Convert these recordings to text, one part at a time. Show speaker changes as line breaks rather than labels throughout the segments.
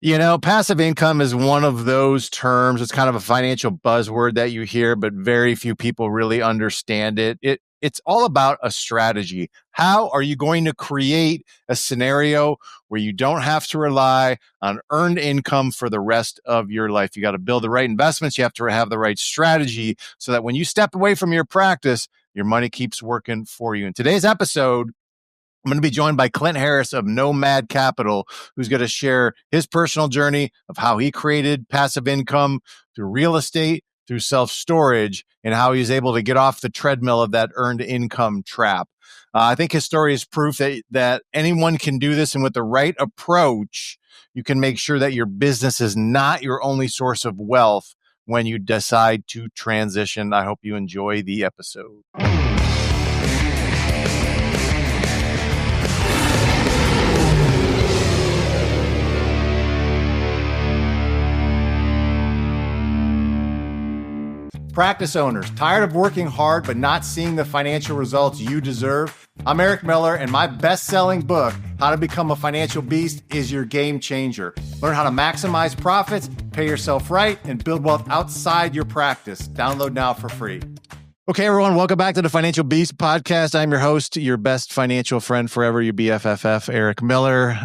Passive income is one of those terms. It's kind of a financial buzzword that you hear, but very few people really understand it. It's all about a strategy. How are you going to create a scenario where you don't have to rely on earned income for the rest of your life? You got to build the right investments. You have to have the right strategy so that when you step away from your practice, your money keeps working for you. In today's episode, I'm going to be joined by Clint Harris of Nomad Capital, who's going to share his personal journey of how he created passive income through real estate, through self-storage, and how he's able to get off the treadmill of that earned income trap. I think his story is proof that anyone can do this, and with the right approach, you can make sure that your business is not your only source of wealth when you decide to transition. I hope you enjoy the episode. Practice owners, tired of working hard but not seeing the financial results you deserve? I'm Eric Miller, and my best-selling book, How to Become a Financial Beast, is your game changer. Learn how to maximize profits, pay yourself right, and build wealth outside your practice. Download now for free. Okay, everyone, welcome back to the Financial Beast podcast. I'm your host, your best financial friend forever, your BFFF, Eric Miller.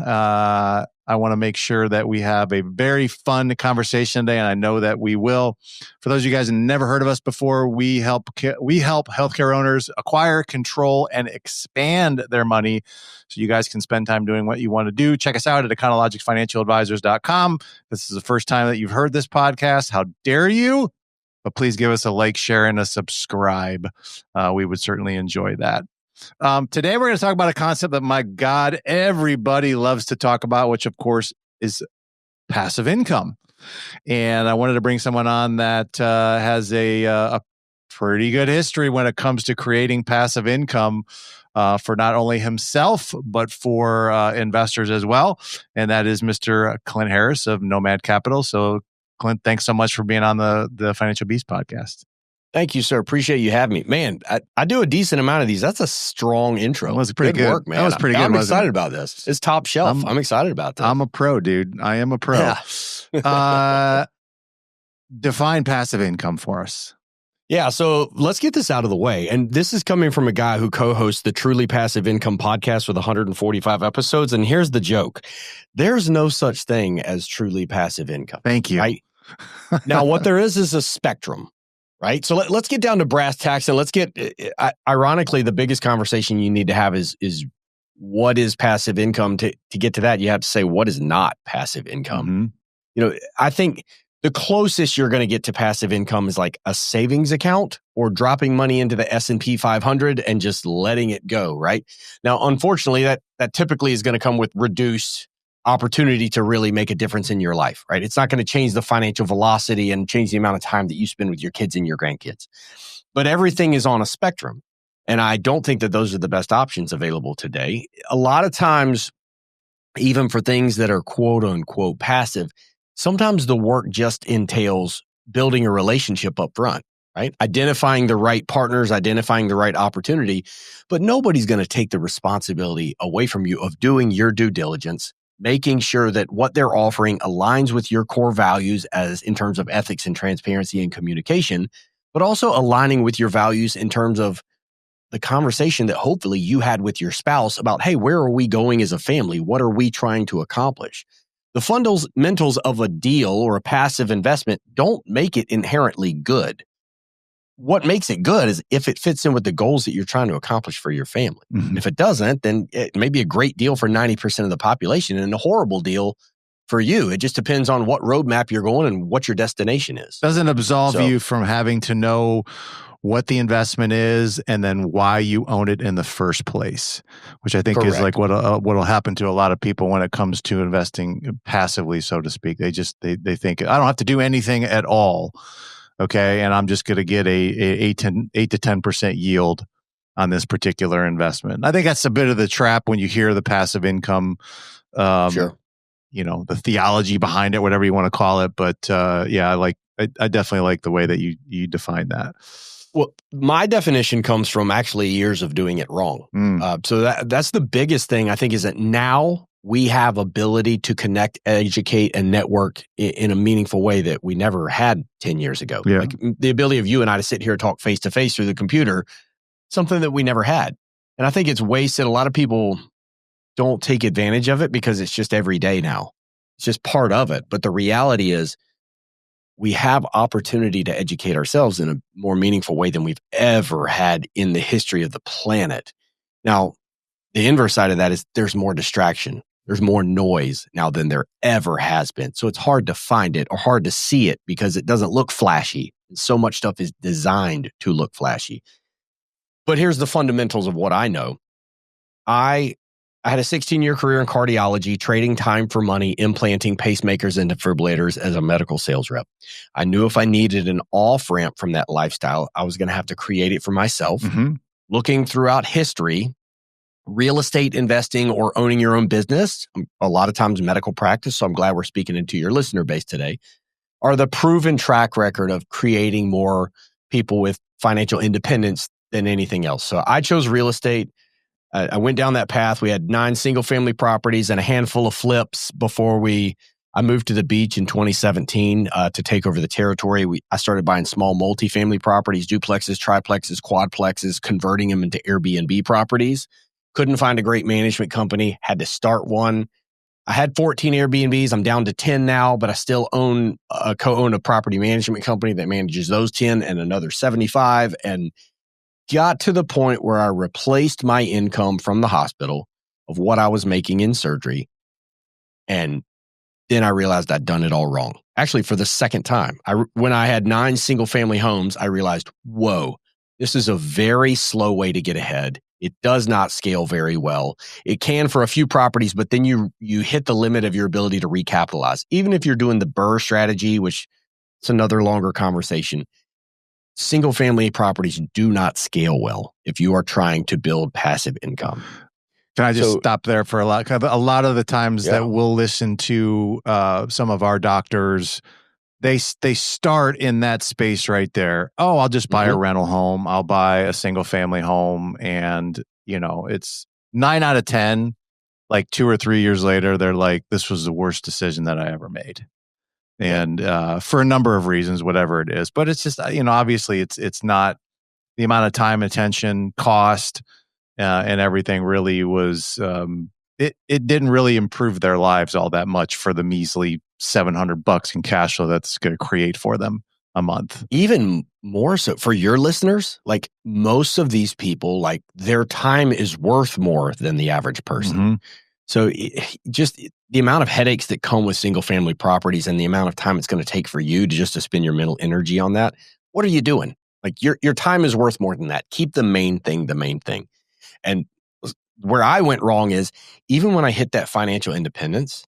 I want to make sure that we have a very fun conversation today, and I know that we will. For those of you guys who never heard of us before, we help healthcare owners acquire, control, and expand their money so you guys can spend time doing what you want to do. Check us out at econologicsfinancialadvisors.com. This is the first time that you've heard this podcast. How dare you? But please give us a like, share, and a subscribe. We would certainly enjoy that. Today, we're going to talk about a concept that, my God, everybody loves to talk about, which, of course, is passive income. And I wanted to bring someone on that has a pretty good history when it comes to creating passive income for not only himself, but for investors as well. And that is Mr. Clint Harris of Nomad Capital. So, Clint, thanks so much for being on the Financial Beast podcast.
Thank you, sir. Appreciate you having me. Man, I do a decent amount of these. That's a strong intro.
That was pretty good
work, man.
That was pretty good.
I'm excited about this. It's top shelf. I'm excited about this.
I'm a pro, dude. I am a pro. Yeah. Define passive income for us.
Yeah, so let's get this out of the way. And this is coming from a guy who co-hosts the Truly Passive Income podcast with 145 episodes. And here's the joke. There's no such thing as truly passive income.
Thank you.
Right? Now, what there is a spectrum. Right. So let's get down to brass tacks, and let's get, ironically, the biggest conversation you need to have is what is passive income? To get to that, you have to say, what is not passive income? Mm-hmm. I think the closest you're going to get to passive income is like a savings account or dropping money into the S&P 500 and just letting it go. Right. Now, unfortunately, that typically is going to come with reduced opportunity to really make a difference in your life, right? It's not going to change the financial velocity and change the amount of time that you spend with your kids and your grandkids. But everything is on a spectrum. And I don't think that those are the best options available today. A lot of times, even for things that are quote unquote passive, sometimes the work just entails building a relationship up front, right? Identifying the right partners, identifying the right opportunity, but nobody's going to take the responsibility away from you of doing your due diligence, making sure that what they're offering aligns with your core values as in terms of ethics and transparency and communication, but also aligning with your values in terms of the conversation that hopefully you had with your spouse about, hey, where are we going as a family? What are we trying to accomplish? The fundamentals of a deal or a passive investment don't make it inherently good. What makes it good is if it fits in with the goals that you're trying to accomplish for your family. Mm-hmm. If it doesn't, then it may be a great deal for 90% of the population and a horrible deal for you. It just depends on what roadmap you're going and what your destination is.
Doesn't absolve you from having to know what the investment is and then why you own it in the first place, which I think Correct. Is like what'll happen to a lot of people when it comes to investing passively, so to speak. They think, I don't have to do anything at all. Okay, and I'm just going to get a 8 to 10% yield on this particular investment. I think that's a bit of the trap when you hear the passive income,
sure.
The theology behind it, whatever you want to call it. But I definitely like the way that you define that.
Well, my definition comes from actually years of doing it wrong. So that's the biggest thing I think is that now we have ability to connect, educate, and network in a meaningful way that we never had 10 years ago.
Yeah.
Like the ability of you and I to sit here and talk face to face through the computer, something that we never had. And I think it's wasted. A lot of people don't take advantage of it because it's just every day now. It's just part of it. But the reality is we have opportunity to educate ourselves in a more meaningful way than we've ever had in the history of the planet. Now, the inverse side of that is there's more distraction. There's more noise now than there ever has been. So it's hard to find it or hard to see it because it doesn't look flashy. And so much stuff is designed to look flashy. But here's the fundamentals of what I know. I had a 16-year career in cardiology, trading time for money, implanting pacemakers and defibrillators as a medical sales rep. I knew if I needed an off-ramp from that lifestyle, I was going to have to create it for myself. Mm-hmm. Looking throughout history, real estate investing or owning your own business, a lot of times medical practice, so I'm glad we're speaking into your listener base today, are the proven track record of creating more people with financial independence than anything else. So I chose real estate. I went down that path. We had 9 single-family properties and a handful of flips before I moved to the beach in 2017 to take over the territory. I started buying small multifamily properties, duplexes, triplexes, quadplexes, converting them into Airbnb properties. Couldn't find a great management company, had to start one. I had 14 Airbnbs. I'm down to 10 now, but I still co-own a property management company that manages those 10 and another 75. And got to the point where I replaced my income from the hospital of what I was making in surgery. And then I realized I'd done it all wrong. Actually, for the second time, when I had 9 single family homes, I realized, whoa, this is a very slow way to get ahead. It does not scale very well. It can for a few properties, but then you hit the limit of your ability to recapitalize. Even if you're doing the BRRRR strategy, which it's another longer conversation, single family properties do not scale well if you are trying to build passive income.
Can I just stop there for a lot? A lot of the times that we'll listen to some of our doctors, they start in that space right there. Oh, I'll just buy a rental home. I'll buy a single family home. And, it's 9 out of 10, like 2 or 3 years later, they're like, this was the worst decision that I ever made. And for a number of reasons, whatever it is. But it's just, obviously it's not the amount of time, attention, cost, and everything really was, it didn't really improve their lives all that much for the measly $700 in cash flow that's going to create for them a month.
Even more so for your listeners, like most of these people, like their time is worth more than the average person. Mm-hmm. So just the amount of headaches that come with single family properties and the amount of time it's going to take for you to spend your mental energy on that. What are you doing? Like your time is worth more than that. Keep the main thing the main thing. And where I went wrong is even when I hit that financial independence,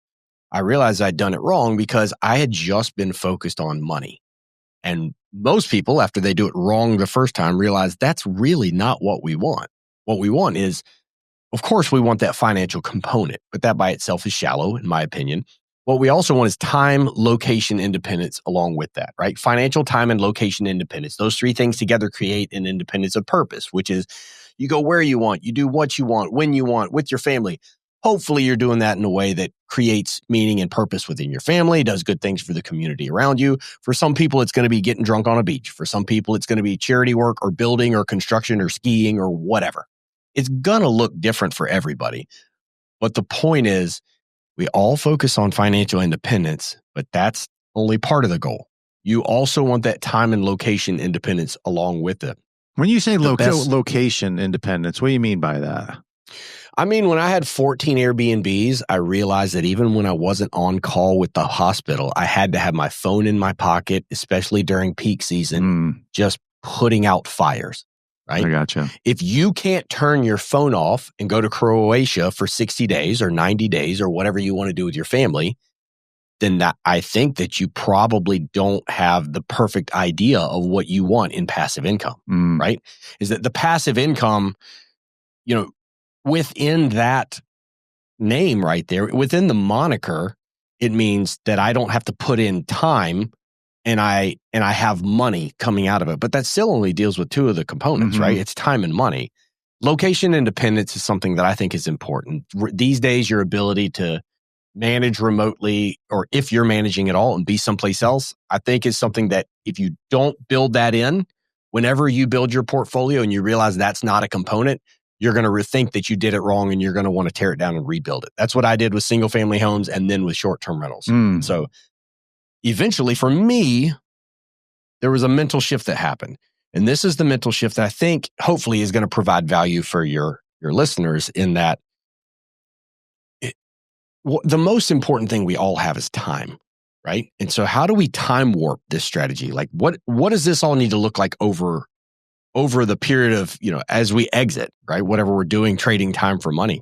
I realized I'd done it wrong because I had just been focused on money. And most people, after they do it wrong the first time, realize that's really not what we want. What we want is, of course, we want that financial component, but that by itself is shallow, in my opinion. What we also want is time, location, independence along with that, right? Financial, time, and location independence. Those 3 things together create an independence of purpose, which is you go where you want, you do what you want, when you want, with your family. Hopefully, you're doing that in a way that creates meaning and purpose within your family, does good things for the community around you. For some people, it's going to be getting drunk on a beach. For some people, it's going to be charity work or building or construction or skiing or whatever. It's going to look different for everybody. But the point is, we all focus on financial independence, but that's only part of the goal. You also want that time and location independence along with it.
When you say location independence, what do you mean by that?
I mean, when I had 14 Airbnbs, I realized that even when I wasn't on call with the hospital, I had to have my phone in my pocket, especially during peak season, just putting out fires, right?
I gotcha.
If you can't turn your phone off and go to Croatia for 60 days or 90 days or whatever you want to do with your family, then I think that you probably don't have the perfect idea of what you want in passive income, right? Is that the passive income, within that name right there, within the moniker, it means that I don't have to put in time and I have money coming out of it. But that still only deals with 2 of the components, right? It's time and money. location independence is something that I think is important. These days, your ability to manage remotely, or if you're managing at all and be someplace else, I think is something that if you don't build that in, whenever you build your portfolio and you realize that's not a component, you're going to rethink that you did it wrong and you're going to want to tear it down and rebuild it. That's what I did with single family homes and then with short-term rentals. So eventually for me, there was a mental shift that happened. And this is the mental shift that I think hopefully is going to provide value for your listeners in that the most important thing we all have is time, right? And so how do we time warp this strategy? Like what does this all need to look like over the period of, as we exit, right? Whatever we're doing, trading time for money.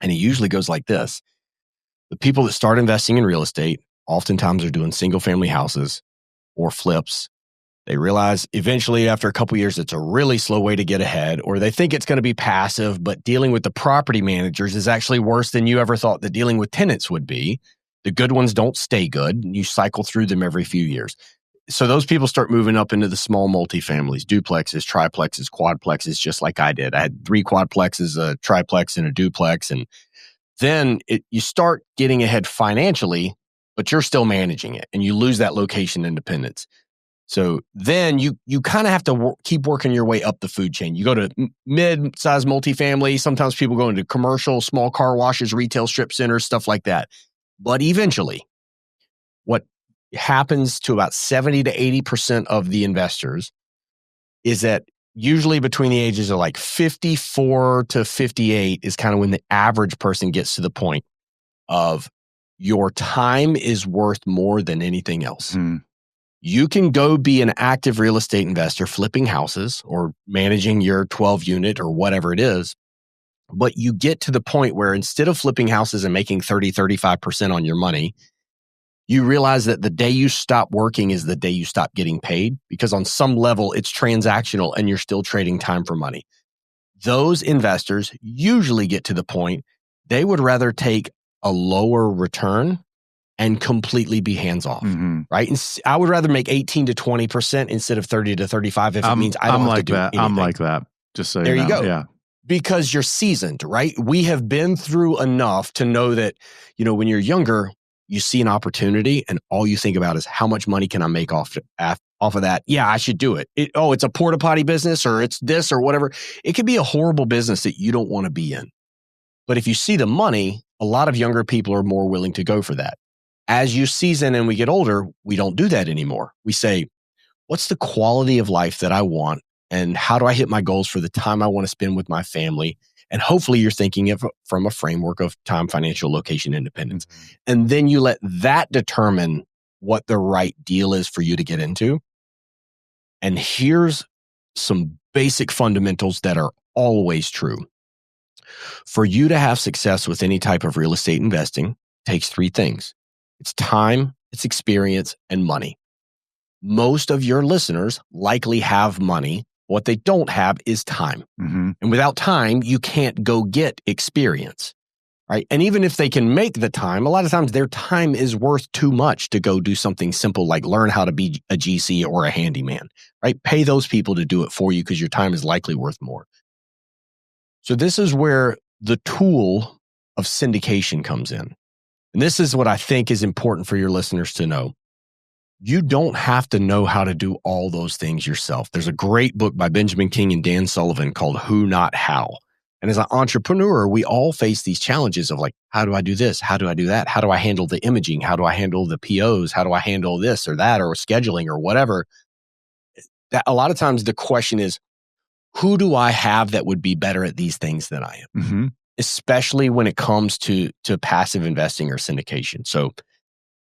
And it usually goes like this. The people that start investing in real estate oftentimes are doing single family houses or flips. They realize eventually after a couple of years, it's a really slow way to get ahead, or they think it's going to be passive, but dealing with the property managers is actually worse than you ever thought that dealing with tenants would be. The good ones don't stay good. You cycle through them every few years. So those people start moving up into the small multifamilies, duplexes, triplexes, quadplexes, just like I did. I had 3 quadplexes, a triplex, and a duplex. And then you start getting ahead financially, but you're still managing it, and you lose that location independence. So then you kind of have to keep working your way up the food chain. You go to mid-size multifamily. Sometimes people go into commercial, small car washes, retail strip centers, stuff like that. But eventually, what happens to about 70 to 80% of the investors is that usually between the ages of like 54 to 58 is kind of when the average person gets to the point of your time is worth more than anything else. You can go be an active real estate investor flipping houses or managing your 12 unit or whatever it is. But you get to the point where instead of flipping houses and making 30, 35% on your money, you realize that the day you stop working is the day you stop getting paid, because on some level it's transactional and you're still trading time for money. Those investors usually get to the point they would rather take a lower return and completely be hands-off, right? And I would rather make 18 to 20% instead of 30 to 35 if it means I don't have to do anything.
I'm like that, just so
there
you know.
There you go. Yeah. Because you're seasoned, right? We have been through enough to know that, when you're younger, you see an opportunity and all you think about is how much money can I make off of that? Yeah, I should do it. It's a porta potty business or it's this or whatever. It could be a horrible business that you don't want to be in. But if you see the money, a lot of younger people are more willing to go for that. As you season and we get older, we don't do that anymore. We say, what's the quality of life that I want? And how do I hit my goals for the time I want to spend with my family? And hopefully you're thinking of from a framework of time, financial, location, independence. And then you let that determine what the right deal is for you to get into. And here's some basic fundamentals that are always true. For you to have success with any type of real estate investing, it takes 3 things. It's time, it's experience, and money. Most of your listeners likely have money. What they don't have is time. And without time, you can't go get experience, right? And even if they can make the time, a lot of times their time is worth too much to go do something simple like learn how to be a GC or a handyman, right? Pay those people to do it for you because your time is likely worth more. So this is where the tool of syndication comes in. And this is what I think is important for your listeners to know. You don't have to know how to do all those things yourself. There's a great book by Benjamin King and Dan Sullivan called Who Not How. And as an entrepreneur, we all face these challenges of like, how do I do this? How do I do that? How do I handle the imaging? How do I handle the POs? How do I handle this or that or scheduling or whatever? That a lot of times the question is, who do I have that would be better at these things than I am? Especially when it comes to passive investing or syndication. So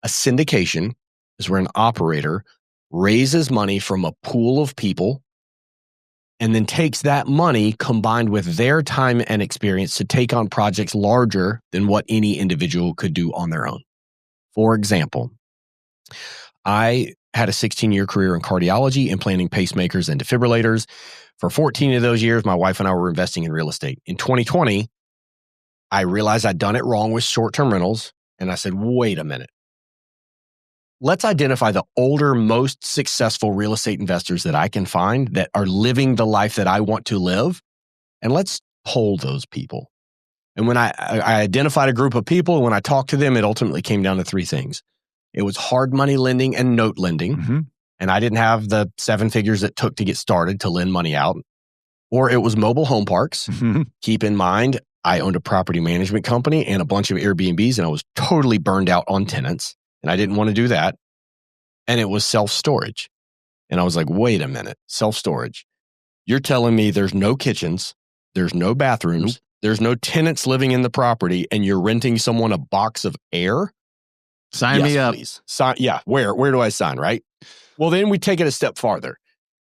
a syndication is where an operator raises money from a pool of people and then takes that money combined with their time and experience to take on projects larger than what any individual could do on their own. For example, I had a 16-year career in cardiology, implanting pacemakers and defibrillators. For 14 of those years, my wife and I were investing in real estate. In 2020, I realized I'd done it wrong with short-term rentals, and I said, wait a minute. Let's identify the older, most successful real estate investors that I can find that are living the life that I want to live, and let's poll those people. And when I identified a group of people, when I talked to them, it ultimately came down to three things. It was hard money lending and note lending.
Mm-hmm.
And I didn't have the 7 figures it took to get started to lend money out. Or it was mobile home parks.
Mm-hmm.
Keep in mind, I owned a property management company and a bunch of Airbnbs, and I was totally burned out on tenants. And I didn't want to do that. And it was self-storage. And I was like, wait a minute, self-storage. You're telling me there's no kitchens, there's no bathrooms, there's no tenants living in the property, and you're renting someone a box of air?
Sign me up.
Please. Yeah, where do I sign, right? Well, then we take it a step farther.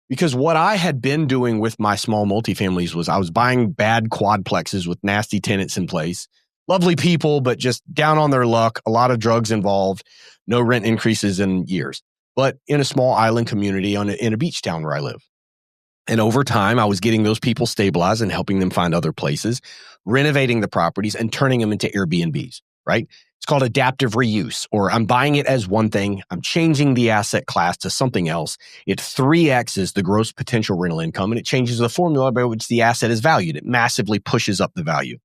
Because what I had been doing with my small multifamilies was I was buying bad quadplexes with nasty tenants in place. Lovely people, but just down on their luck, a lot of drugs involved, no rent increases in years. But in a small island community in a beach town where I live. And over time, I was getting those people stabilized and helping them find other places, renovating the properties and turning them into Airbnbs, right? It's called adaptive reuse, or I'm buying it as one thing. I'm changing the asset class to something else. It 3X's the gross potential rental income, and it changes the formula by which the asset is valued. It massively pushes up the value.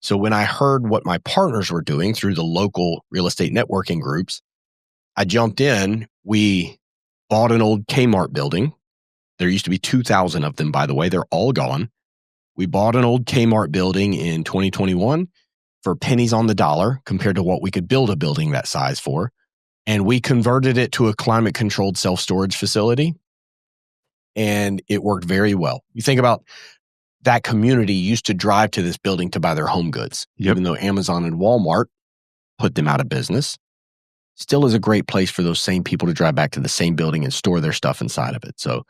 So when I heard what my partners were doing through the local real estate networking groups, I jumped in. We bought an old Kmart building. There used to be 2,000 of them, by the way. They're all gone. We bought an old Kmart building in 2021 for pennies on the dollar compared to what we could build a building that size for. And we converted it to a climate-controlled self-storage facility. And it worked very well. You think about that community used to drive to this building to buy their home goods, even though Amazon and Walmart put them out of business. Still is a great place for those same people to drive back to the same building and store their stuff inside of it. So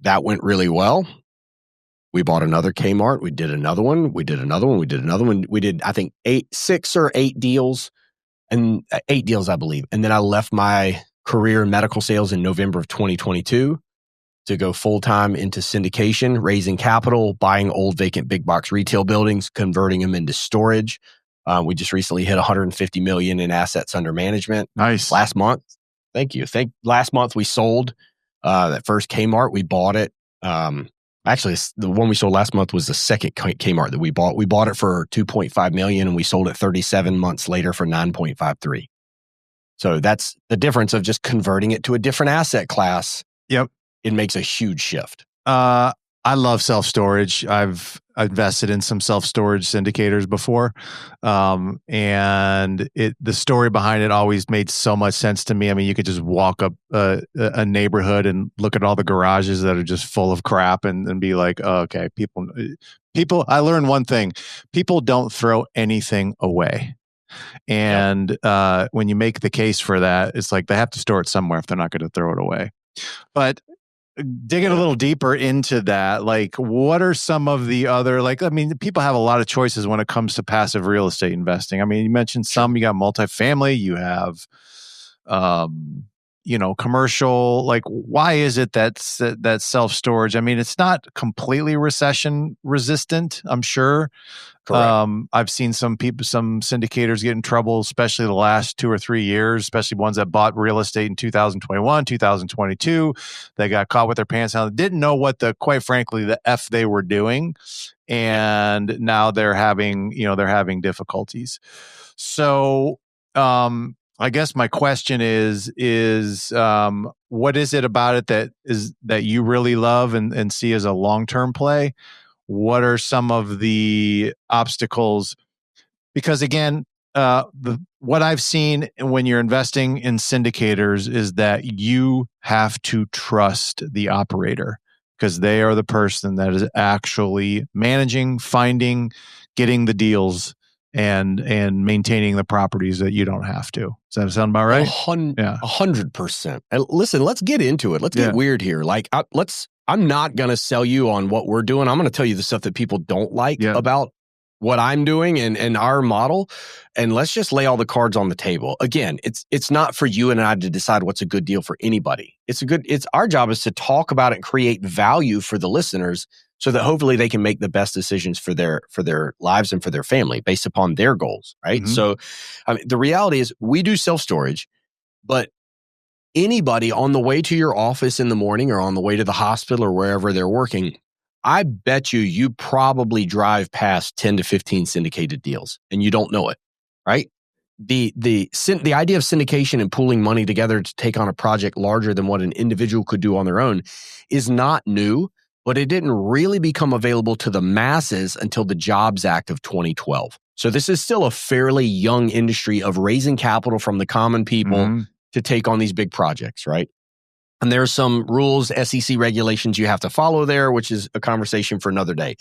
that went really well. We bought another Kmart. We did another one. We did another one. We did another one. We did, I think, 6 or 8 deals, and 8 deals, I believe. And then I left my career in medical sales in November of 2022 to go full-time into syndication, raising capital, buying old vacant big box retail buildings, converting them into storage. We just recently hit $150 million in assets under management.
Nice.
Last month. Thank you. Last month we sold that first Kmart. We bought it. Actually, the one we sold last month was the second Kmart that we bought. We bought it for $2.5 million and we sold it 37 months later for $9.53. So that's the difference of just converting it to a different asset class.
Yep.
It makes a huge shift.
I love self-storage. I've invested in some self-storage syndicators before. And the story behind it always made so much sense to me. I mean, you could just walk up a neighborhood and look at all the garages that are just full of crap and be like, oh, okay, people, I learned one thing. People don't throw anything away. And when you make the case for that, it's like they have to store it somewhere if they're not going to throw it away. But digging a little deeper into that, like what are some of the other, people have a lot of choices when it comes to passive real estate investing. I mean, you mentioned some, you got multifamily, you have, commercial, like why is it that self-storage? I mean, it's not completely recession resistant, I'm sure. I've seen some syndicators get in trouble, especially the last 2 or 3 years, especially ones that bought real estate in 2021, 2022. They got caught with their pants down. They didn't know quite frankly, the F they were doing. And now they're having difficulties. So, I guess my question is what is it about it that you really love and see as a long-term play? What are some of the obstacles? Because again, what I've seen when you're investing in syndicators is that you have to trust the operator because they are the person that is actually managing, finding, getting the deals, and maintaining the properties that you don't have to. Does that sound about right?
100%. And listen, let's get into it. Let's get weird here. I'm not going to sell you on what we're doing. I'm going to tell you the stuff that people don't like about what I'm doing and our model. And let's just lay all the cards on the table. Again, it's not for you and I to decide what's a good deal for anybody. It's our job is to talk about it and create value for the listeners so that hopefully they can make the best decisions for their lives and for their family based upon their goals, right? Mm-hmm. So the reality is we do self-storage, but anybody on the way to your office in the morning or on the way to the hospital or wherever they're working, I bet you probably drive past 10 to 15 syndicated deals and you don't know it, right? The idea of syndication and pooling money together to take on a project larger than what an individual could do on their own is not new, but it didn't really become available to the masses until the Jobs Act of 2012. So this is still a fairly young industry of raising capital from the common people to take on these big projects, right? And there's some rules, SEC regulations you have to follow there, which is a conversation for another day.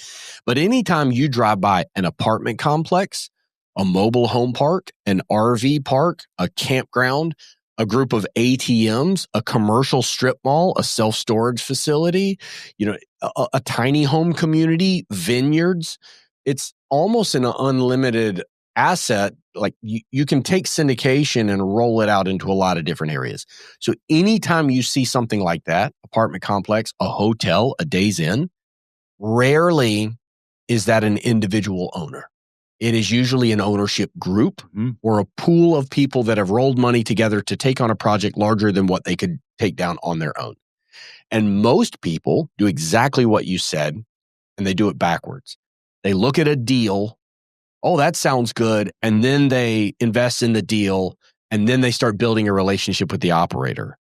But anytime you drive by an apartment complex, a mobile home park, an RV park, a campground, a group of ATMs, a commercial strip mall, a self-storage facility, a tiny home community, vineyards, it's almost an unlimited asset. Like you can take syndication and roll it out into a lot of different areas. So anytime you see something like that, apartment complex, a hotel, a Days Inn, rarely is that an individual owner. It is usually an ownership group or a pool of people that have rolled money together to take on a project larger than what they could take down on their own. And most people do exactly what you said, and they do it backwards. They look at a deal, oh, that sounds good, and then they invest in the deal, and then they start building a relationship with the operator.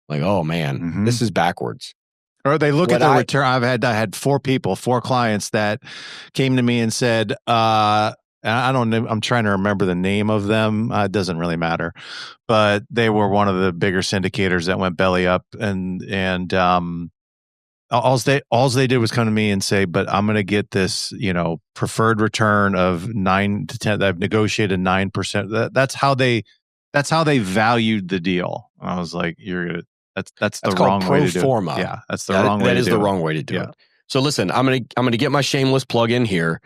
Like, oh man, this is backwards.
Or they look at the return. I had four clients that came to me and said, I don't know, I'm trying to remember the name of them. It doesn't really matter, but they were one of the bigger syndicators that went belly up, and all they did was come to me and say, but I'm going to get this, preferred return of 9 to 10. I've negotiated 9%. That's how they valued the deal. I was like, that's the wrong way to do it. Yeah, that's the wrong way to do it.
That is the wrong way to do it. So listen, I'm gonna get my shameless plug in here.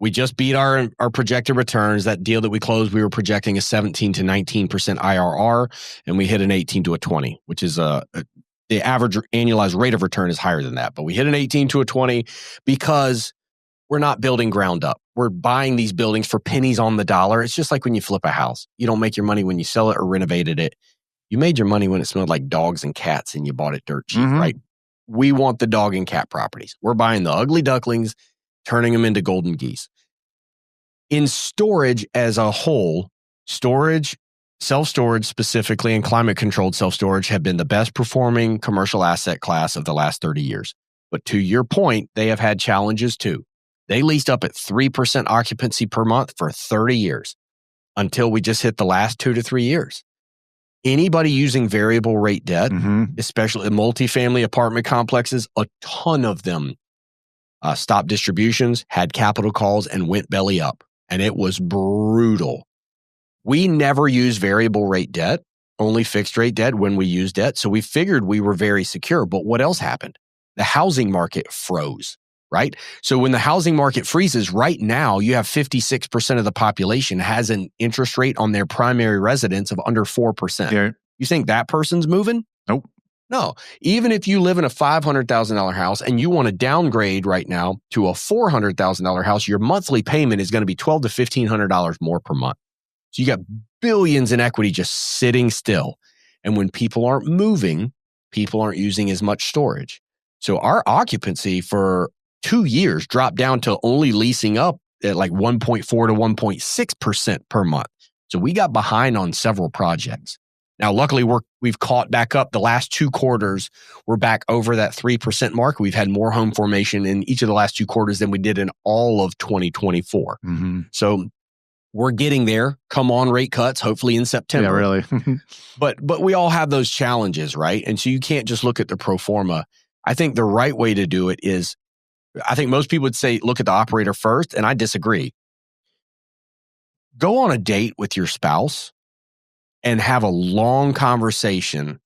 We just beat our projected returns. That deal that we closed, we were projecting a 17 to 19% IRR, and we hit an 18 to a 20, which is the average annualized rate of return is higher than that. But we hit an 18 to a 20 because we're not building ground up. We're buying these buildings for pennies on the dollar. It's just like when you flip a house. You don't make your money when you sell it or renovated it. You made your money when it smelled like dogs and cats and you bought it dirt cheap, right? We want the dog and cat properties. We're buying the ugly ducklings, turning them into golden geese. In storage as a whole, storage, self-storage specifically, and climate-controlled self-storage have been the best performing commercial asset class of the last 30 years. But to your point, they have had challenges too. They leased up at 3% occupancy per month for 30 years until we just hit the last 2 to 3 years. Anybody using variable rate debt, especially multifamily apartment complexes, a ton of them stopped distributions, had capital calls, and went belly up. And it was brutal. We never use variable rate debt, only fixed rate debt when we use debt. So we figured we were very secure. But what else happened? The housing market froze, right? So when the housing market freezes, right now, you have 56% of the population has an interest rate on their primary residence of under 4%.
Yeah.
You think that person's moving?
Nope.
No. Even if you live in a $500,000 house and you want to downgrade right now to a $400,000 house, your monthly payment is going to be $1,200 to $1,500 more per month. So you got billions in equity just sitting still. And when people aren't moving, people aren't using as much storage. So our occupancy for 2 years dropped down to only leasing up at like 1.4 to 1.6% per month. So we got behind on several projects. Now, luckily, we've caught back up. The last 2 quarters, we're back over that 3% mark. We've had more home formation in each of the last 2 quarters than we did in all of 2024. So we're getting there. Come on, rate cuts, hopefully in September.
Yeah, really.
But we all have those challenges, right? And so you can't just look at the pro forma. I think the right way to do it is, I think most people would say, look at the operator first, and I disagree. Go on a date with your spouse and have a long conversation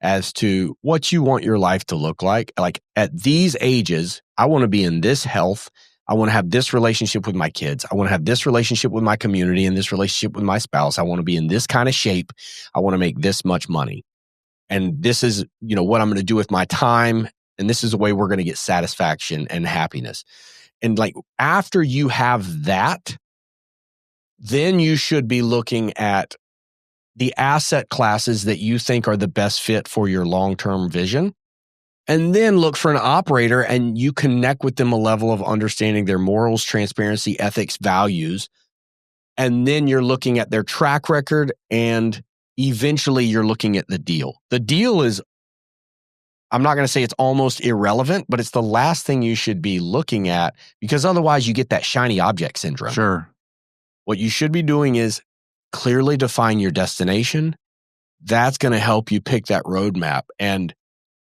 as to what you want your life to look like. Like at these ages, I want to be in this health. I want to have this relationship with my kids. I want to have this relationship with my community and this relationship with my spouse. I want to be in this kind of shape. I want to make this much money. And this is, what I'm going to do with my time. And this is the way we're going to get satisfaction and happiness. And like after you have that, then you should be looking at the asset classes that you think are the best fit for your long-term vision And then look for an operator and you connect with them a level of understanding their morals, transparency, ethics, values. And then you're looking at their track record and eventually you're looking at the deal. The deal is, I'm not going to say it's almost irrelevant, but it's the last thing you should be looking at because otherwise you get that shiny object syndrome.
Sure.
What you should be doing is clearly define your destination. That's going to help you pick that roadmap. And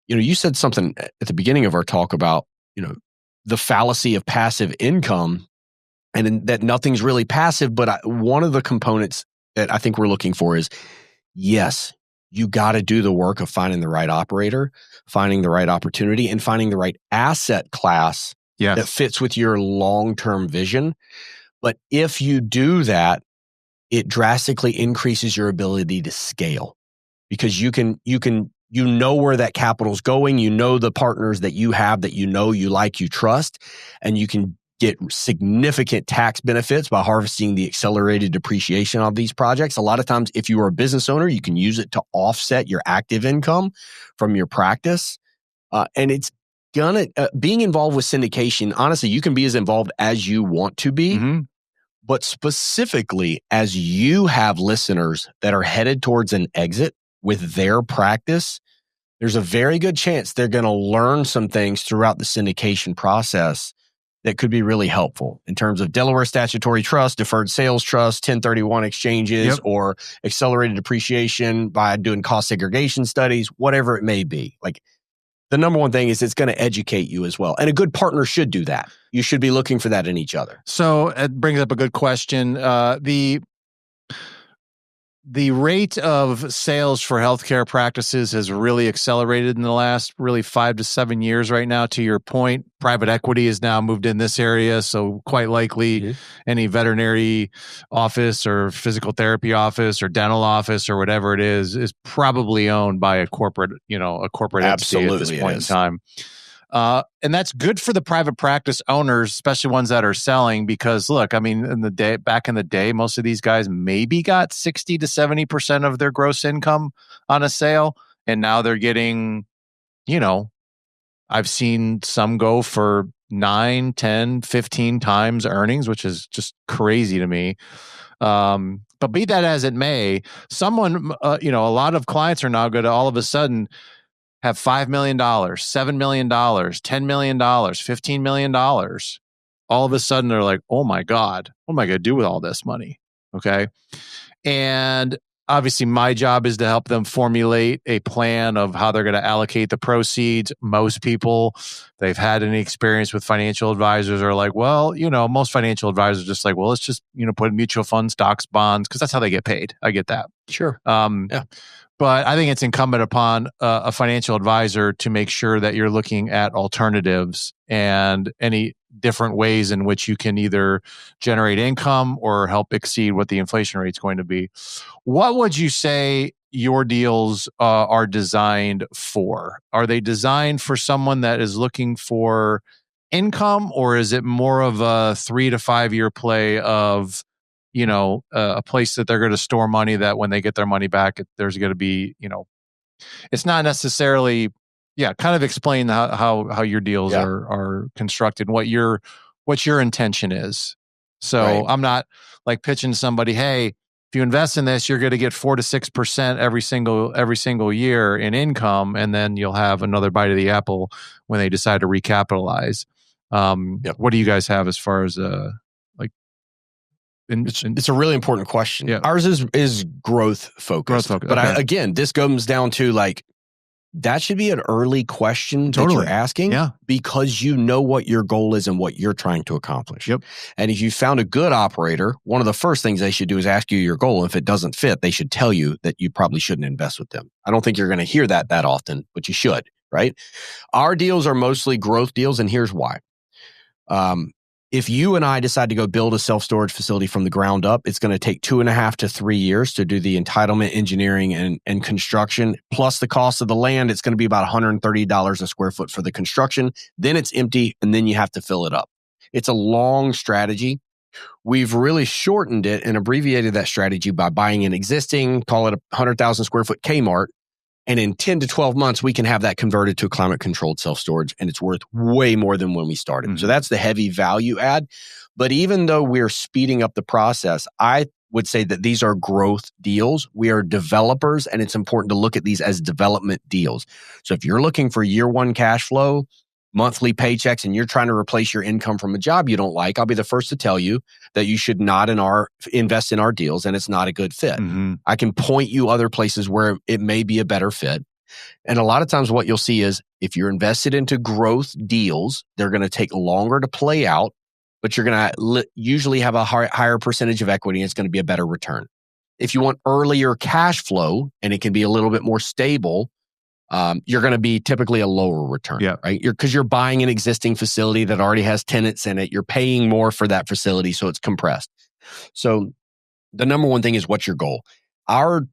you said something at the beginning of our talk about, the fallacy of passive income and that nothing's really passive. But one of the components that I think we're looking for is, yes, you got to do the work of finding the right operator, finding the right opportunity, and finding the right asset class that fits with your long-term vision. But if you do that, it drastically increases your ability to scale because you know where that capital's going. You know the partners that you have that you like, you trust, and you can get significant tax benefits by harvesting the accelerated depreciation of these projects. A lot of times, if you are a business owner, you can use it to offset your active income from your practice. And it's being involved with syndication, honestly, you can be as involved as you want to be. Mm-hmm. But specifically, as you have listeners that are headed towards an exit with their practice, there's a very good chance they're going to learn some things throughout the syndication process that could be really helpful in terms of Delaware statutory trust, deferred sales trust, 1031 exchanges, or accelerated depreciation by doing cost segregation studies, whatever it may be. Like, the number one thing is it's going to educate you as well. And a good partner should do that. You should be looking for that in each other.
So it brings up a good question. The rate of sales for healthcare practices has really accelerated in the last 5 to 7 years right now. To your point, private equity has now moved in this area. So quite likely any veterinary office or physical therapy office or dental office or whatever it is probably owned by a corporate entity at this point in time. And that's good for the private practice owners, especially ones that are selling, because look, I mean, back in the day, most of these guys maybe got 60 to 70% of their gross income on a sale. And now they're getting, I've seen some go for 9, 10, 15 times earnings, which is just crazy to me. But be that as it may, someone, a lot of clients are now going to all of a sudden have $5 million, $7 million, $10 million, $15 million. All of a sudden, they're like, oh my God, what am I going to do with all this money? Okay. And obviously, my job is to help them formulate a plan of how they're going to allocate the proceeds. Most people, they've had any experience with financial advisors are like, well, most financial advisors are just like, well, let's just, put in mutual funds, stocks, bonds, because that's how they get paid. I get that.
Sure.
But I think it's incumbent upon a financial advisor to make sure that you're looking at alternatives and any different ways in which you can either generate income or help exceed what the inflation rate is going to be. What would you say your deals are designed for? Are they designed for someone that is looking for income, or is it more of a 3 to 5 year play of a place that they're going to store money that when they get their money back, there's going to be, it's not necessarily, kind of explain how your deals are constructed and what your intention is. So I'm not like pitching somebody, hey, if you invest in this, you're going to get 4 to 6% every single year in income, and then you'll have another bite of the apple when they decide to recapitalize. What do you guys have as far as
it's a really important question.
Yeah.
Ours is growth focused. But again, this comes down to that should be an early question that you're asking because you know what your goal is and what you're trying to accomplish.
Yep.
And if you found a good operator, one of the first things they should do is ask you your goal. If it doesn't fit, they should tell you that you probably shouldn't invest with them. I don't think you're going to hear that often, but you should, right? Our deals are mostly growth deals, and here's why. If you and I decide to go build a self-storage facility from the ground up, it's going to take 2.5 to 3 years to do the entitlement, engineering, and construction, plus the cost of the land. It's going to be about $130 a square foot for the construction. Then it's empty, and then you have to fill it up. It's a long strategy. We've really shortened it and abbreviated that strategy by buying an existing, call it a 100,000 square foot Kmart, And in 10 to 12 months, we can have that converted to a climate-controlled self-storage, and it's worth way more than when we started.
Mm-hmm.
So that's the heavy value add. But even though we're speeding up the process, I would say that these are growth deals. We are developers, and it's important to look at these as development deals. So if you're looking for year one cash flow, monthly paychecks, and you're trying to replace your income from a job you don't like, I'll be the first to tell you that you should not invest in our deals, and it's not a good fit.
Mm-hmm.
I can point you other places where it may be a better fit. And a lot of times what you'll see is if you're invested into growth deals, they're going to take longer to play out, but you're going to usually have a higher percentage of equity, and it's going to be a better return. If you want earlier cash flow and it can be a little bit more stable, you're going to be typically a lower return, right? Because you're buying an existing facility that already has tenants in it. You're paying more for that facility, so it's compressed. So the number one thing is, what's your goal? Our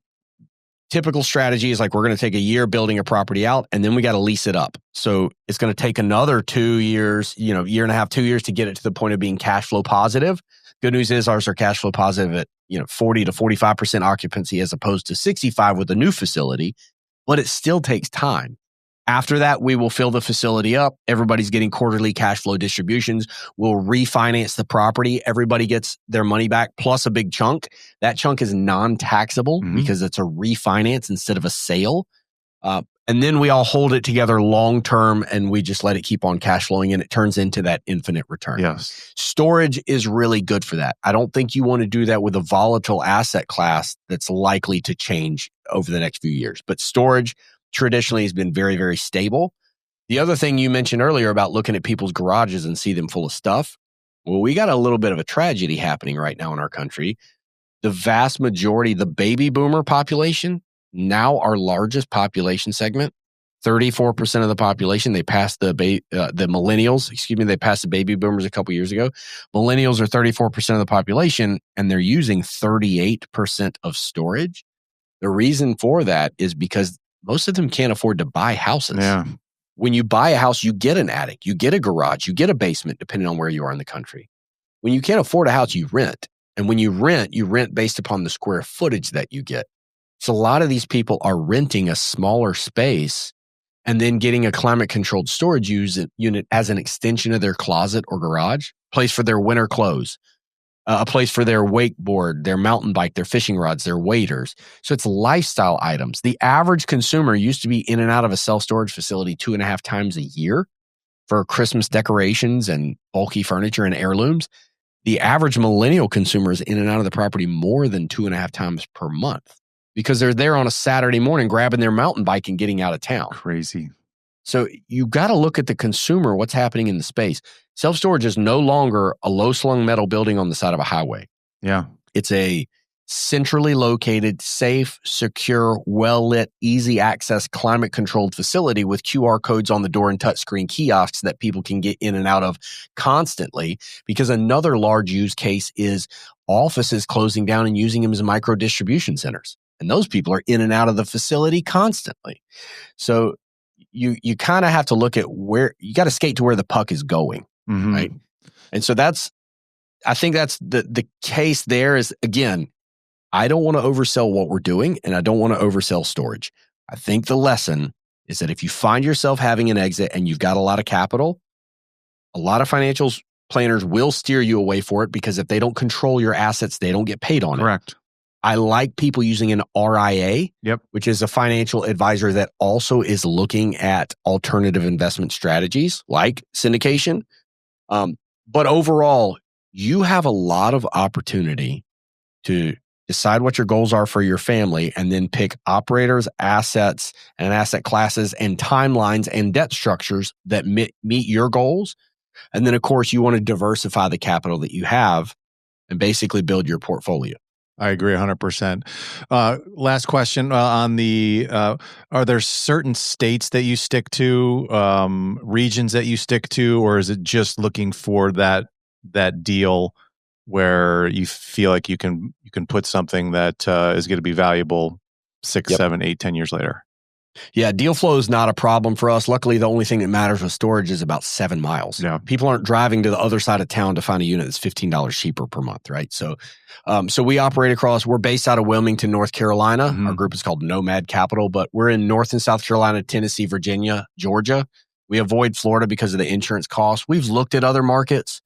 typical strategy is like, we're going to take a year building a property out, and then we got to lease it up. So it's going to take another 2 years, year and a half, 2 years to get it to the point of being cash flow positive. Good news is ours are cash flow positive at 40 to 45% occupancy as opposed to 65 with a new facility. But it still takes time. After that, we will fill the facility up. Everybody's getting quarterly cash flow distributions. We'll refinance the property. Everybody gets their money back plus a big chunk. That chunk is non-taxable because it's a refinance instead of a sale. And then we all hold it together long-term, and we just let it keep on cash flowing, and it turns into that infinite return.
Yes.
Storage is really good for that. I don't think you want to do that with a volatile asset class that's likely to change over the next few years. But storage traditionally has been very, very stable. The other thing you mentioned earlier about looking at people's garages and see them full of stuff, well, we got a little bit of a tragedy happening right now in our country. The vast majority, the baby boomer population, now our largest population segment, 34% of the population, they passed the millennials, they passed the baby boomers a couple years ago. Millennials are 34% of the population, and they're using 38% of storage. The reason for that is because most of them can't afford to buy houses.
Yeah.
When you buy a house, you get an attic, you get a garage, you get a basement, depending on where you are in the country. When you can't afford a house, you rent. And when you rent based upon the square footage that you get. So a lot of these people are renting a smaller space and then getting a climate-controlled storage unit as an extension of their closet or garage, place for their winter clothes, a place for their wakeboard, their mountain bike, their fishing rods, their waders. So it's lifestyle items. The average consumer used to be in and out of a self-storage facility 2.5 times a year for Christmas decorations and bulky furniture and heirlooms. The average millennial consumer is in and out of the property more than 2.5 times per month because they're there on a Saturday morning grabbing their mountain bike and getting out of town.
Crazy.
So you got to look at the consumer, what's happening in the space. Self-storage is no longer a low-slung metal building on the side of a highway.
Yeah.
It's a centrally located, safe, secure, well-lit, easy access, climate-controlled facility with QR codes on the door and touchscreen kiosks that people can get in and out of constantly. Because another large use case is offices closing down and using them as micro distribution centers. And those people are in and out of the facility constantly. So you kind of have to look at where you got to skate to where the puck is going, right? And so I think that's the case there is, again, I don't want to oversell what we're doing, and I don't want to oversell storage. I think the lesson is that if you find yourself having an exit and you've got a lot of capital, a lot of financial planners will steer you away for it because if they don't control your assets, they don't get paid on it.
Correct.
I like people using an RIA, which is a financial advisor that also is looking at alternative investment strategies like syndication. But overall, you have a lot of opportunity to decide what your goals are for your family and then pick operators, assets, and asset classes and timelines and debt structures that meet your goals. And then, of course, you want to diversify the capital that you have and basically build your portfolio.
I agree 100%. Last question on the, are there certain states that you stick to, regions that you stick to, or is it just looking for that deal where you feel like you can put something that is going to be valuable 6, 7, 8, 10 years later?
Yeah, deal flow is not a problem for us. Luckily, the only thing that matters with storage is about 7 miles.
Yeah.
People aren't driving to the other side of town to find a unit that's $15 cheaper per month, right? So we operate across, we're based out of Wilmington, North Carolina.
Mm-hmm.
Our group is called Nomad Capital, but we're in North and South Carolina, Tennessee, Virginia, Georgia. We avoid Florida because of the insurance costs. We've looked at other markets,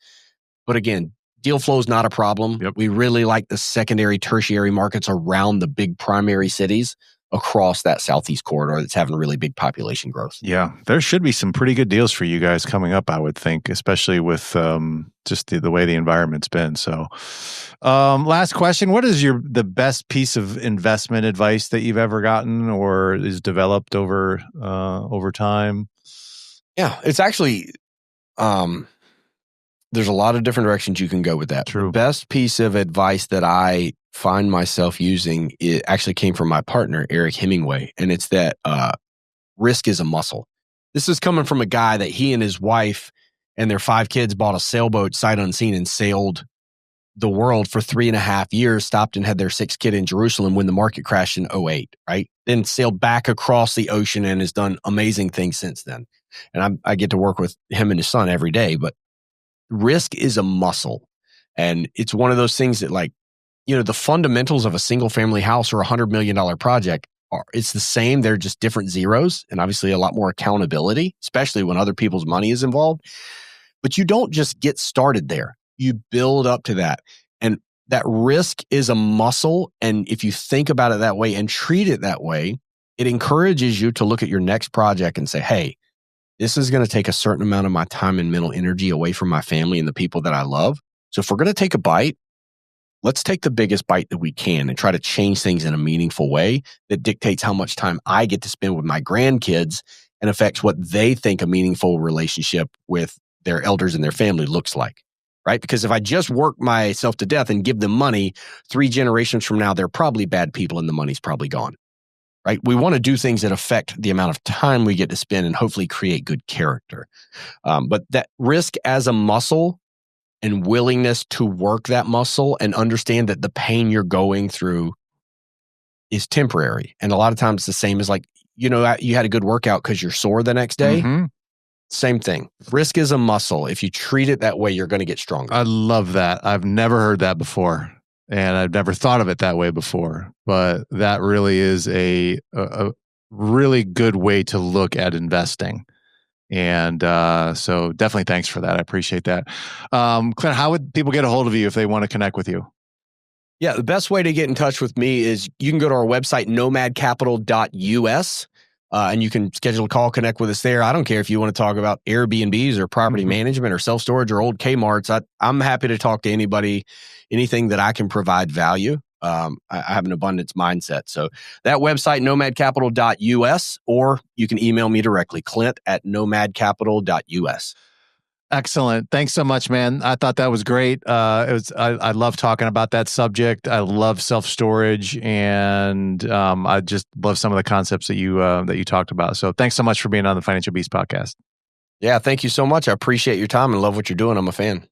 but again, deal flow is not a problem.
Yep.
We really like the secondary, tertiary markets around the big primary cities across that southeast corridor that's having really big population growth.
Yeah, there should be some pretty good deals for you guys coming up, I would think, especially with just the way the environment's been. So last question, what is the best piece of investment advice that you've ever gotten or is developed over time?
Yeah, it's actually, there's a lot of different directions you can go with that.
True.
The best piece of advice that I find myself using, it actually came from my partner, Eric Hemingway, and it's that risk is a muscle. This is coming from a guy that he and his wife and their 5 kids bought a sailboat sight unseen and sailed the world for 3.5 years, stopped and had their 6th kid in Jerusalem when the market crashed in 2008, right? Then sailed back across the ocean and has done amazing things since then. And I get to work with him and his son every day, but risk is a muscle. And it's one of those things that, like, the fundamentals of a single family house or $100 million project it's the same. They're just different zeros and obviously a lot more accountability, especially when other people's money is involved. But you don't just get started there. You build up to that. And that risk is a muscle. And if you think about it that way and treat it that way, it encourages you to look at your next project and say, hey, this is going to take a certain amount of my time and mental energy away from my family and the people that I love. So if we're going to take a bite, let's take the biggest bite that we can and try to change things in a meaningful way that dictates how much time I get to spend with my grandkids and affects what they think a meaningful relationship with their elders and their family looks like, right? Because if I just work myself to death and give them money, 3 generations from now, they're probably bad people and the money's probably gone, right? We want to do things that affect the amount of time we get to spend and hopefully create good character. But that risk as a muscle and willingness to work that muscle and understand that the pain you're going through is temporary. And a lot of times it's the same as, like, you had a good workout because you're sore the next day.
Mm-hmm.
Same thing. Risk is a muscle. If you treat it that way, you're going to get stronger.
I love that. I've never heard that before. And I've never thought of it that way before. But that really is a really good way to look at investing. And so definitely thanks for that. I appreciate that. Clint, how would people get a hold of you if they want to connect with you?
Yeah, the best way to get in touch with me is you can go to our website, nomadcapital.us, and you can schedule a call, connect with us there. I don't care if you want to talk about Airbnbs or property management or self-storage or old Kmarts. I'm happy to talk to anybody, anything that I can provide value. I have an abundance mindset. So that website, nomadcapital.us, or you can email me directly, clint@nomadcapital.us.
Excellent. Thanks so much, man. I thought that was great. I love talking about that subject. I love self-storage, and I just love some of the concepts that you talked about. So thanks so much for being on the Financial Beast podcast.
Yeah, thank you so much. I appreciate your time and love what you're doing. I'm a fan.